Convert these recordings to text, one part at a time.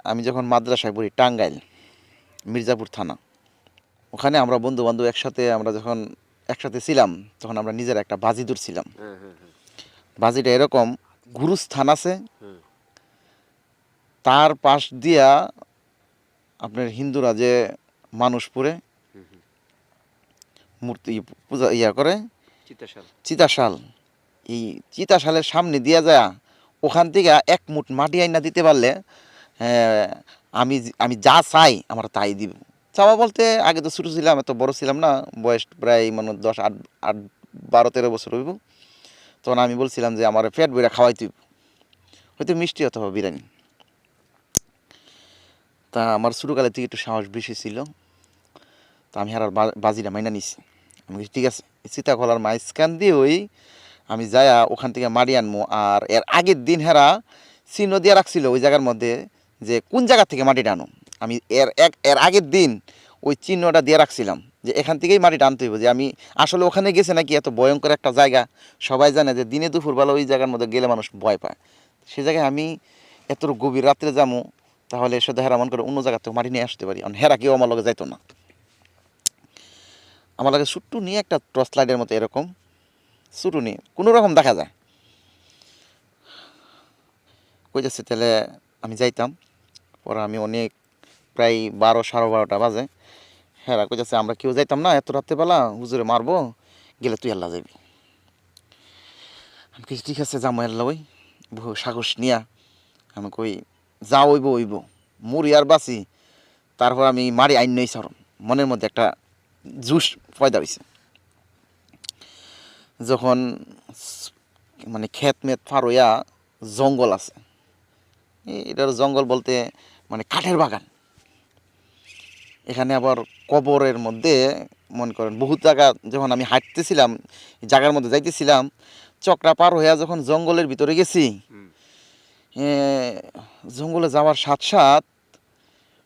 আমি যখন মাদ্রাসায় পড়ি টাঙ্গাইল মির্জাপুর থানা, ওখানে আমরা বন্ধু বান্ধব আমরা যখন একসাথে ছিলাম তখন আমরা নিজের একটা বাজি ধরছিলাম। হ্যাঁ হ্যাঁ হ্যাঁ বাজিটা এরকম, গুরুস্থান আছে, হ্যাঁ তার পাশ দিয়া আপনার হিন্দুরা যে মানুষ পুড়ে হুম হুম মূর্তি পূজা করে চিতাশাল চিতাশাল, এই চিতাশালের সামনে দিয়া যায় ওখান থেকে এক মুঠ মাটি আইনা দিতে পারলে হ্যাঁ, আমি আমি যা চাই আমার তাই দিব। চাওয়া বলতে আগে তো ছোটো ছিলাম, এত বড় ছিলাম না, বয়স প্রায় মানে 10, 8, 12, 13 বছর হইব। তখন আমি বলছিলাম যে আমার পেট বইরা খাওয়াই তুই, হয়তো মিষ্টি অথবা বিরিয়ানি। তা আমার ছোটোকালের থেকে একটু সাহস বেশি ছিল, তা আমি আর বাজিটা মাইনা নিছি। আমি বলছি, ঠিক আছে, সীতাকলার মাঝখান দিয়ে আমি যায়া ওখান থেকে মারি আনবো। আর এর আগের দিন হেরা চিহ্ন দিয়ে রাখছিল ওই জায়গার মধ্যে যে কোন জায়গা থেকে মাটিটা আনো। আমি এর আগের দিন ওই চিহ্নটা দিয়ে রাখছিলাম যে এখান থেকেই মাটিটা আনতে হইব। যে আমি আসলে ওখানে গেছে নাকি এত ভয়ঙ্কর একটা জায়গা, সবাই জানে যে দিনে দুপুরবেলা ওই জায়গার মধ্যে গেলে মানুষ ভয় পায়। সে জায়গায় আমি এত গভীর রাত্রে যাবো, তাহলে শুধু হেরা মন করে অন্য জায়গা থেকে মাটি নিয়ে আসতে পারি। হেরা কেউ আমার লগে যাইতো না, আমার লাগে ছোট্ট নিয়ে একটা টর্চ লাইটের মতো এরকম ছোটো নিয়ে কোনো রকম দেখা যায় কই যাচ্ছে। তাহলে আমি যাইতাম, পরে আমি অনেক প্রায় 12, 12:30 বাজে, হ্যাঁ কই যাচ্ছে আমরা কেউ যাইতাম না এত রাত্রেবেলা, হুজুরে মারবো, গেলে তুই আল্লাহ যাবি। আমি কিছু ঠিক আছে যাবো আল্লাহ, ওই বহু সাহস নিয়া আমি কই যা ওইব ওইব, মরি আর বাঁচি, তারপর আমি মারি আইন নই সরম, মনের মধ্যে একটা জুস পয়দা হয়েছে। যখন মানে ক্ষেত মেত পার হইয়া জঙ্গল আছে, এটার জঙ্গল বলতে মানে কাঠের বাগান, এখানে আবার কবরের মধ্যে মনে করেন বহুত জায়গা। যখন আমি হাঁটতেছিলাম জায়গার মধ্যে যাইতেছিলাম, চক্রা পার হইয়া যখন জঙ্গলের ভিতরে গেছি, হুম এ, জঙ্গলে যাওয়ার সাথ সাথ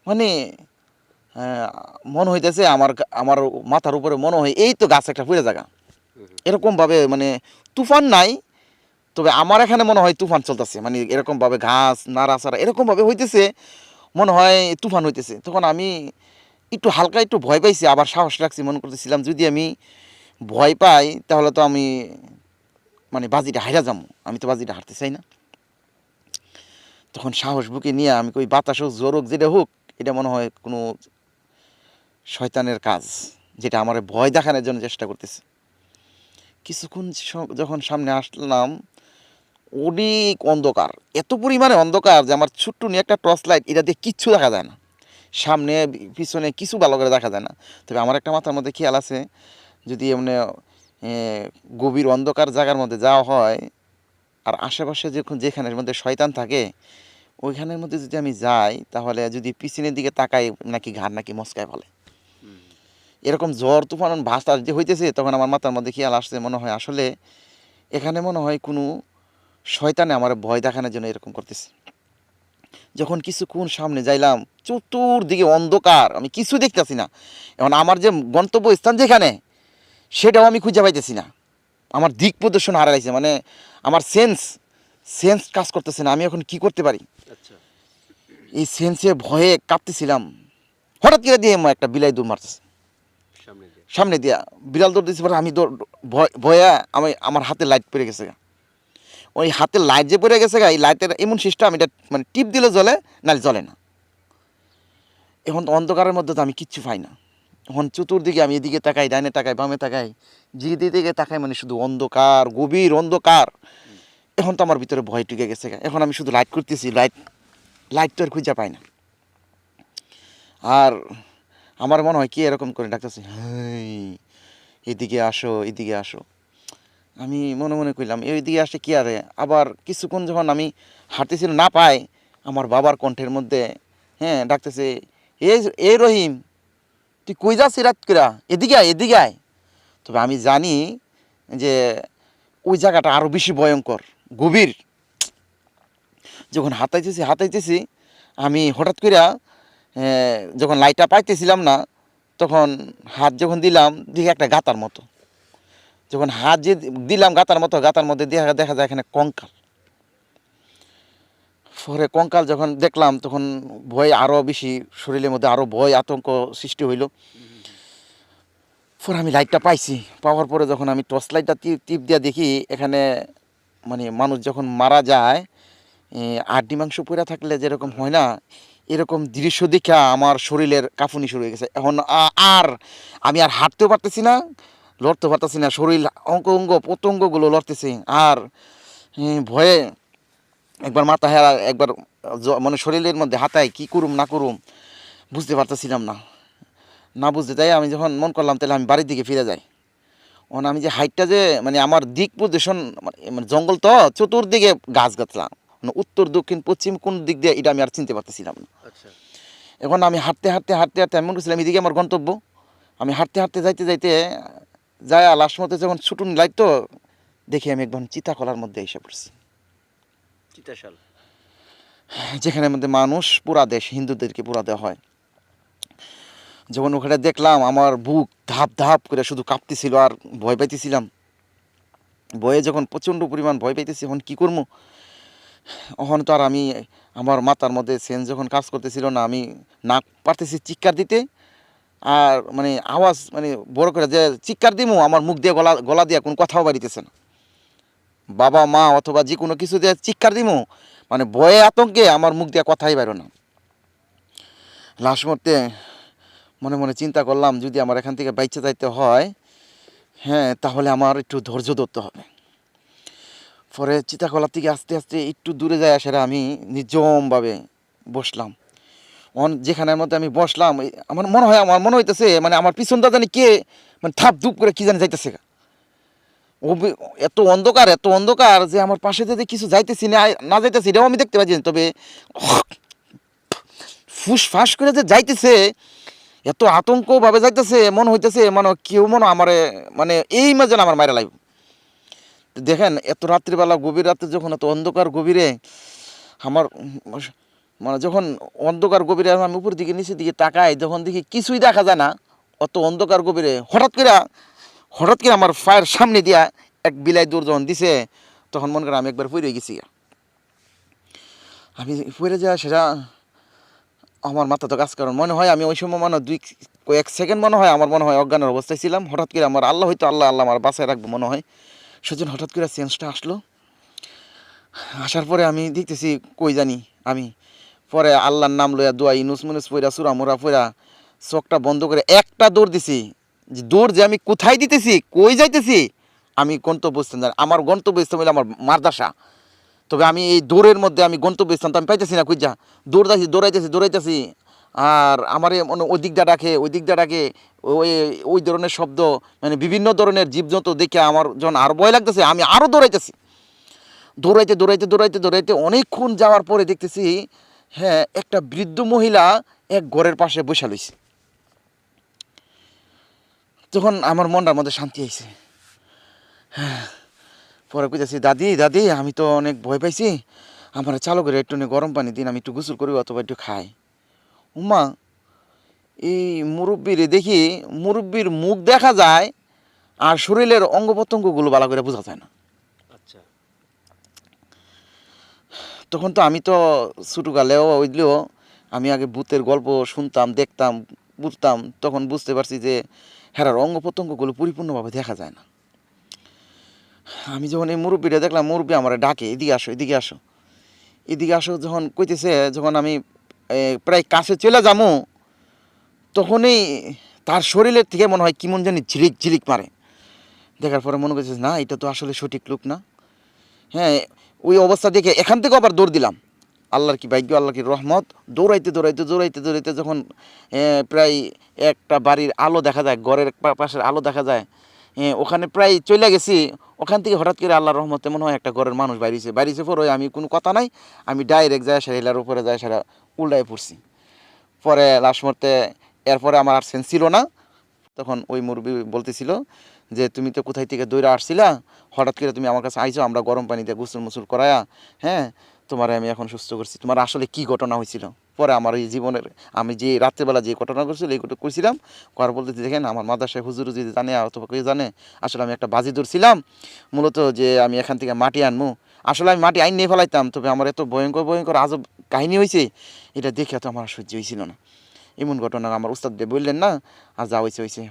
মানে মনে হইতেছে আমার আমার মাথার উপরে মনে হয় এই তো গাছ একটা পুরো জায়গা, হুম হুম এরকমভাবে মানে তুফান নাই, তবে আমার এখানে মনে হয় তুফান চলতেছে, মানে এরকমভাবে ঘাস নাড়াচাড়া এরকমভাবে হইতেছে, মনে হয় তুফান হইতেছে। তখন আমি একটু হালকা একটু ভয় পাইছি, আবার সাহস রাখছি, মনে করতেছিলাম যদি আমি ভয় পাই তাহলে তো আমি মানে বাজিটা হাইরা যাবো, আমি তো বাজিটা হারতে চাই না। তখন সাহস বুকে নিয়ে আমি কই বাতাস হোক জোর হোক যেটা হোক, এটা মনে হয় কোনো শয়তানের কাজ, যেটা আমার ভয় দেখানোর জন্য চেষ্টা করতেছে। কিছুক্ষণ যখন সামনে আসলাম, অনেক অন্ধকার, এত পরিমাণে অন্ধকার যে আমার ছোট্ট নিয়ে একটা টর্চ লাইট এটা দিয়ে কিচ্ছু দেখা যায় না, সামনে পিছনে কিছু ভালো করে দেখা যায় না। তবে আমার একটা মাথার মধ্যে খেয়াল আছে, যদি এমনি গভীর অন্ধকার জায়গার মধ্যে যাওয়া হয় আর আশেপাশে যখন যেখানের মধ্যে শয়তান থাকে ওইখানের মধ্যে যদি আমি যাই, তাহলে যদি পিছনের দিকে তাকাই নাকি ঘাড় নাকি মস্কায় ফেলে। হুম এরকম ঝড় তুফান ভাষা যে হইতেছে, তখন আমার মাথার মধ্যে খেয়াল আসছে, মনে হয় আসলে এখানে মনে হয় কোনো শয়তানে আমার ভয় দেখানোর জন্য এরকম করতেছে। যখন কিছুক্ষণ সামনে যাইলাম, চতুর্দিকে অন্ধকার, আমি কিছু দেখতেছি না। এখন আমার যে গন্তব্যস্থান যেখানে, সেটাও আমি খুঁজে পাইতেছি না, আমার দিক প্রদর্শন হারাইছে, মানে আমার সেন্স কাজ করতেছে না, আমি এখন কি করতে পারি। আচ্ছা এই সেন্সে ভয়ে কাঁপতেছিলাম, হঠাৎ করে দিয়ে একটা বিলাই দৌড় মারতেছে সামনে দিয়ে সামনে দিয়া, বিড়াল দৌড় দিয়েছে, পরে আমি ভয়ে আমার হাতে লাইট পড়ে গেছে গা। ওই হাতে লাইট যে পড়ে গেছে গা, এই লাইটের এমন সিস্টেম, এটা মানে টিপ দিলে জ্বলে, নাহলে জ্বলে না। এখন তো অন্ধকারের মধ্যে তো আমি কিচ্ছু পাই না। এখন চতুর্দিকে আমি এদিকে তাকাই, ডাইনে তাকাই, বামে তাকাই, যেদিকে তাকাই মানে শুধু অন্ধকার, গভীর অন্ধকার। হুম এখন তো আমার ভিতরে ভয় ঢুকে গেছে গা। এখন আমি শুধু লাইট করতেছি, লাইট তো আর খুঁজে পাই না। আর আমার মনে হয় কি এরকম করে ডাকতেছে, হেই এদিকে আসো, এদিকে আসো। আমি মনে মনে কইলাম এইদিকে আসে কি আরে। আবার কিছুক্ষণ যখন আমি হাঁটতেছিল না পাই, আমার বাবার কণ্ঠের মধ্যে হ্যাঁ ডাকতেছে, এই এই রহিম, তুই কই যাচ্ছি রাত কইরা, এদিকে আয়, এদিকে আয়। তবে আমি জানি যে ওই জায়গাটা আরও বেশি ভয়ঙ্কর, গভীর। যখন হাতাইতেছি আমি হঠাৎ কইরা যখন লাইটটা পাইতেছিলাম না, তখন হাত যখন দিলাম দেখি একটা গাতার মতো। যখন হাত যে দিলাম গাতার মতো, গাতার মধ্যে দেখা যায় এখানে কঙ্কাল। পরে কঙ্কাল যখন দেখলাম তখন ভয় আরও বেশি, শরীরের মধ্যে আরও ভয় আতঙ্ক সৃষ্টি হইল। পরে আমি লাইটটা পাইছি, পাওয়ার পরে যখন আমি টর্চ লাইটটা টিপ দিয়ে দেখি এখানে মানে মানুষ যখন মারা যায় আড্ডি মাংস পড়ে থাকলে যেরকম হয় না, এরকম দৃশ্য দেখা আমার শরীরের কাঁপুনি শুরু হয়ে গেছে। এখন আর আমি আর হাঁটতেও পারতেছি না, লড়তেও পারতেছি না, শরীর অঙ্গ প্রত্যঙ্গগুলো লড়তেছে। আর ভয়ে একবার মাথা হেরা, একবার মানে শরীরের মধ্যে হাতায় কী করুম না করুম বুঝতে পারতেছিলাম না। না বুঝতে তাই আমি যখন মন করলাম তাহলে আমি বাড়ির দিকে ফিরে যাই। ওখানে আমি যে হাইটটা যে মানে আমার দিক পজিশন মানে জঙ্গল তো চতুর্দিকে গাছ গাছলা, মানে উত্তর দক্ষিণ পশ্চিম কোন দিক দিয়ে এটা আমি আর চিনতে পারতেছিলাম না। আচ্ছা। এখন আমি হাঁটতে হাঁটতে হাঁটতে হাঁটতে আমি মনে করছিলাম এদিকে আমার গন্তব্য। আমি হাঁটতে হাঁটতে যাইতে যাইতে যায় লাস্ট মধ্যে যখন ছুটুন লাইট তো দেখি আমি একদম চিতাকলার মধ্যে এসে পড়ছি, চিতাশাল। যেখানের মধ্যে মানুষ পুরা দেশ হিন্দুদেরকে পুরা দেওয়া হয়। যখন ওখানে দেখলাম আমার বুক ধাপ ধাপ করে শুধু কাঁপতেছিল আর ভয় পাইতেছিলাম। ভয়ে যখন প্রচণ্ড পরিমাণ ভয় পাইতেছি এখন কী করবো, এখন তো আর আমি আমার মাথার মধ্যে সেন্স যখন কাজ করতেছিল না, আমি না পারতেছি চিৎকার দিতে, আর মানে আওয়াজ মানে বড় করে যে চিৎকার দিমু আমার মুখ দিয়ে গলা গলা দিয়ে কোনো কথাও বাড়িতেছে না। বাবা মা অথবা যে কোনো কিছু দিয়ে চিৎকার দিমু মানে ভয়ে আতঙ্কে আমার মুখ দিয়ে কথাই বেরো না। লাস্ট মুহূর্তে মনে মনে চিন্তা করলাম যদি আমার এখান থেকে বাইচে যাইতে হয়, হ্যাঁ, তাহলে আমার একটু ধৈর্য ধরতে হবে। পরে চিতাকলার থেকে আস্তে আস্তে একটু দূরে যায় সেটা আমি নির্জমভাবে বসলাম। যেখানের মধ্যে আমি বসলাম আমার মনে হইতেছে মানে আমার পিছনটা জানি কে মানে থাপ ধুপ করে কি জানি যাইতেছে। এত অন্ধকার এত অন্ধকার যে আমার পাশে যদি কিছু যাইতেছি না না যাইতেছি এটাও আমি দেখতে পাচ্ছি, তবে ফুস ফাঁস করে যে যাইতেছে এত আতঙ্কভাবে যাইতেছে মনে হইতেছে মানে কেউ মনে আমার মানে এই মাঝে আমার মায়েরা লাগবে। দেখেন এত রাত্রিবেলা গভীর রাতে যখন এত অন্ধকার গভীরে আমার মানে যখন অন্ধকার গভীরে আমি উপর দিকে নিচের দিকে তাকাই যখন দেখি কিছুই দেখা যায় না, অত অন্ধকার গভীরে হঠাৎ করে আমার ফায়ের সামনে দিয়া এক বিলাই দৌড় যখন দিছে তখন মনে করেন আমি একবার পড়ে গেছি। আমি পড়ে যাওয়া সেটা আমার মাথা তো কাজ করেন মনে হয় আমি ওই সময় মনে হয় কয়েক সেকেন্ড মনে হয় আমার মনে হয় অজ্ঞানের অবস্থায় ছিলাম। হঠাৎ করে আমার আল্লাহ হয়তো আল্লাহ আমার বাসায় রাখবো মনে হয়, সেজন্য হঠাৎ করে চেঞ্জটা আসলো। আসার পরে আমি দেখতেছি কই জানি আমি, পরে আল্লাহর নাম লইয়া দোয়া ইনুস মুনুস পইরা সুরা মুরা পইরা চোখটা বন্ধ করে একটা দৌড় দিছি। যে দৌড় যে আমি কোথায় দিতেছি কই যাইতেছি আমি গন্তব্যস্থান জানি, আমার গন্তব্যস্থান হইলে আমার মারদাসা, তবে আমি এই দৌড়ের মধ্যে আমি গন্তব্যস্থান তো আমি পাইতেছি না কই যা দৌড়াইতেছি আর আমার মনে ওই দিকটা ডাকে ওই ওই ধরনের শব্দ মানে বিভিন্ন ধরনের জীবজন্তু দেখে আমার যখন আরও ভয় লাগতেছে আমি আরও দৌড়াইতে অনেকক্ষণ যাওয়ার পরে দেখতেছি হ্যাঁ একটা বৃদ্ধ মহিলা এক ঘরের পাশে বসে লইছে। তখন আমার মনটার মধ্যে শান্তি আইছে। হ্যাঁ, পরে কইতেছি দাদি দাদি আমি তো অনেক ভয় পাইছি, আমার চালু করে একটু গরম পানি দিন আমি একটু গোসল করি অথবা একটু খাই। উমা এই মুরব্বীরে দেখি মুরব্বীর মুখ দেখা যায় আর শরীরের অঙ্গ প্রত্যঙ্গগুলো ভালো করে বোঝা যায় না। আচ্ছা। তখন তো আমি তো ছোটোকালেও ওইগুলো আমি আগে ভূতের গল্প শুনতাম দেখতাম বুঝতাম, তখন বুঝতে পারছি যে হেরার অঙ্গ প্রত্যঙ্গগুলো পরিপূর্ণভাবে দেখা যায় না। আমি যখন এই মুরব্বীটা দেখলাম মুরব্বী আমার ডাকে এদিকে আসো এদিকে আসো এদিকে আসো, যখন কইতেছে যখন আমি প্রায় কাছে চলে যাবো তখনই তার শরীরের থেকে মনে হয় কেমন জানি ঝিলিক ঝিলিক মারে। দেখার পরে মনে করছে না এটা তো আসলে সঠিক লোক না। হ্যাঁ, ওই অবস্থা দেখে এখান থেকে আবার দৌড় দিলাম। আল্লাহর কি ভাগ্য আল্লাহর কি রহমত, দৌড়াইতে যখন প্রায় একটা বাড়ির আলো দেখা যায় ঘরের পাশের আলো দেখা যায়, ওখানে প্রায় চলে গেছি। ওখান থেকে হঠাৎ করে আল্লাহর রহমতে মনে হয় একটা ঘরের মানুষ বাইরেছে পরে আমি কোনো কথা নাই আমি ডাইরেক্ট যায় সেরা এলার উপরে যায় সেরা উল্টায় পড়ছি। পরে লাস্ট মুহূর্তে এরপরে আমার আর সেন্স ছিল না। তখন ওই মুরব্বী বলতেছিল যে তুমি তো কোথায় থেকে দৌড়ে আসছিলা, হঠাৎ করে তুমি আমার কাছে আইছো, আমরা গরম পানি দিয়ে গোসল মুসুল করায়া হ্যাঁ তোমার আমি এখন সুস্থ করছি, তোমার আসলে কি ঘটনা হয়েছিল। পরে আমার এই জীবনের আমি যে রাত্রেবেলা যে ঘটনা করছিল এই ঘটনা করছিলাম করার বলতে দেখেন আমার মাদ্রাসায় হুজুর যদি জানে অথবা কেউ জানে আসলে আমি একটা বাজি ধরছিলাম মূলত যে আমি এখান থেকে মাটি আনবো, আসলে আমি মাটি আইন নিয়ে ফেলাইতাম, তবে আমার এত ভয়ঙ্কর ভয়ঙ্কর আজব কাহিনী হয়েছে, এটা দেখে তো আমার আর সহ্য হয়েছিল না। এমন ঘটনা আমার উস্তাদ দিয়ে বললেন না, আর যা হয়েছে হয়েছে।